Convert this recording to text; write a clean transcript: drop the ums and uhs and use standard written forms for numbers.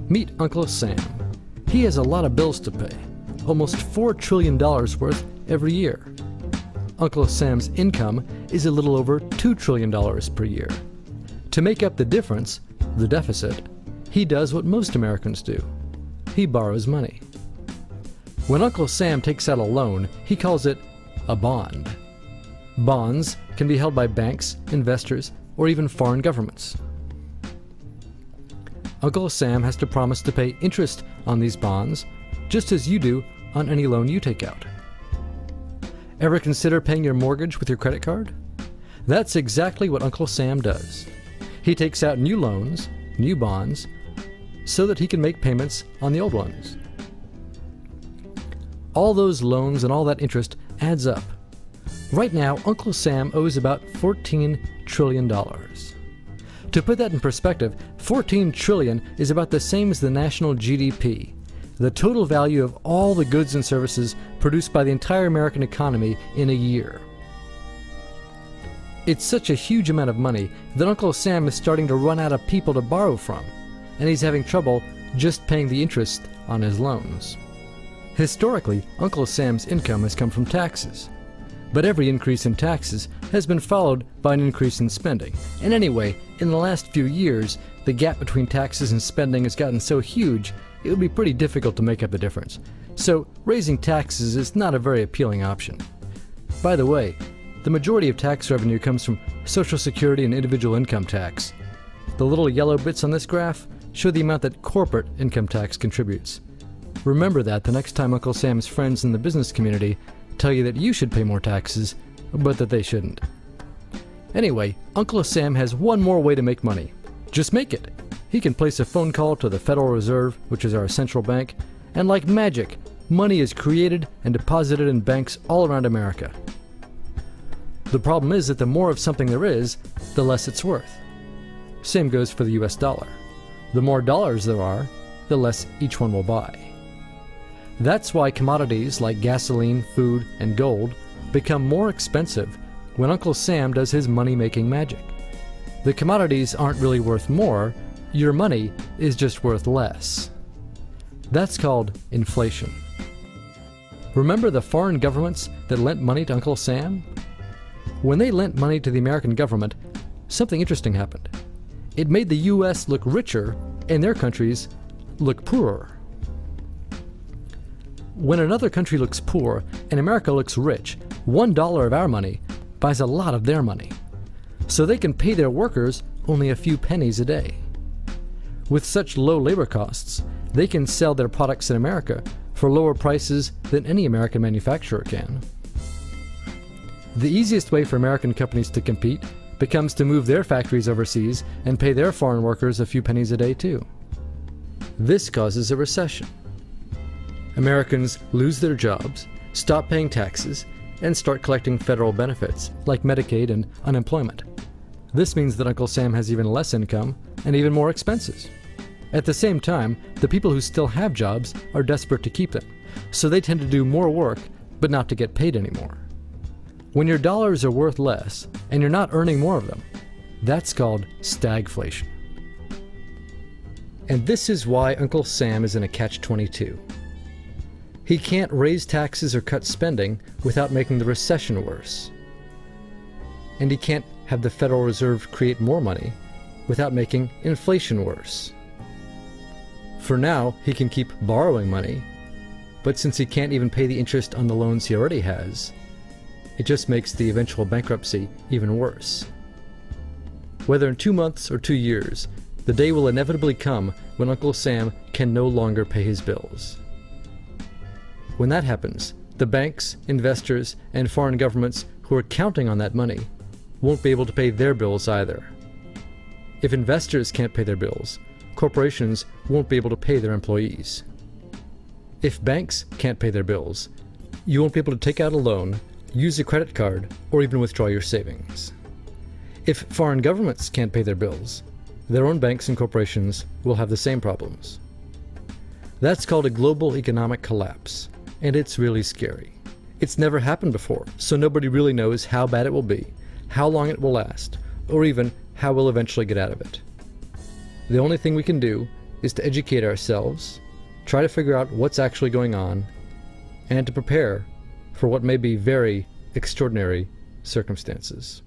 Meet Uncle Sam. He has a lot of bills to pay, almost $4 trillion worth every year. Uncle Sam's income is a little over $2 trillion per year. To make up the difference, the deficit, he does what most Americans do. He borrows money. When Uncle Sam takes out a loan, he calls it a bond. Bonds can be held by banks, investors, or even foreign governments. Uncle Sam has to promise to pay interest on these bonds, just as you do on any loan you take out. Ever consider paying your mortgage with your credit card? That's exactly what Uncle Sam does. He takes out new loans, new bonds, so that he can make payments on the old ones. All those loans and all that interest adds up. Right now, Uncle Sam owes about $14 trillion. To put that in perspective, 14 trillion is about the same as the national GDP, the total value of all the goods and services produced by the entire American economy in a year. It's such a huge amount of money that Uncle Sam is starting to run out of people to borrow from, and he's having trouble just paying the interest on his loans. Historically, Uncle Sam's income has come from taxes. But every increase in taxes has been followed by an increase in spending. And anyway, in the last few years, the gap between taxes and spending has gotten so huge, it would be pretty difficult to make up the difference. So raising taxes is not a very appealing option. By the way, the majority of tax revenue comes from Social Security and individual income tax. The little yellow bits on this graph show the amount that corporate income tax contributes. Remember that the next time Uncle Sam's friends in the business community tell you that you should pay more taxes, but that they shouldn't. Anyway, Uncle Sam has one more way to make money. Just make it. He can place a phone call to the Federal Reserve, which is our central bank, and like magic, money is created and deposited in banks all around America. The problem is that the more of something there is, the less it's worth. Same goes for the US dollar. The more dollars there are, the less each one will buy. That's why commodities like gasoline, food, and gold become more expensive when Uncle Sam does his money-making magic. The commodities aren't really worth more, your money is just worth less. That's called inflation. Remember the foreign governments that lent money to Uncle Sam? When they lent money to the American government, something interesting happened. It made the US look richer and their countries look poorer. When another country looks poor and America looks rich, $1 of our money buys a lot of their money. So they can pay their workers only a few pennies a day. With such low labor costs, they can sell their products in America for lower prices than any American manufacturer can. The easiest way for American companies to compete becomes to move their factories overseas and pay their foreign workers a few pennies a day too. This causes a recession. Americans lose their jobs, stop paying taxes, and start collecting federal benefits like Medicaid and unemployment. This means that Uncle Sam has even less income and even more expenses. At the same time, the people who still have jobs are desperate to keep them, so they tend to do more work but not to get paid anymore. When your dollars are worth less and you're not earning more of them, that's called stagflation. And this is why Uncle Sam is in a catch-22. He can't raise taxes or cut spending without making the recession worse. And he can't have the Federal Reserve create more money without making inflation worse. For now, he can keep borrowing money, but since he can't even pay the interest on the loans he already has, it just makes the eventual bankruptcy even worse. Whether in 2 months or 2 years, the day will inevitably come when Uncle Sam can no longer pay his bills. When that happens, the banks, investors, and foreign governments who are counting on that money won't be able to pay their bills either. If investors can't pay their bills, corporations won't be able to pay their employees. If banks can't pay their bills, you won't be able to take out a loan, use a credit card, or even withdraw your savings. If foreign governments can't pay their bills, their own banks and corporations will have the same problems. That's called a global economic collapse. And it's really scary. It's never happened before, so nobody really knows how bad it will be, how long it will last, or even how we'll eventually get out of it. The only thing we can do is to educate ourselves, try to figure out what's actually going on, and to prepare for what may be very extraordinary circumstances.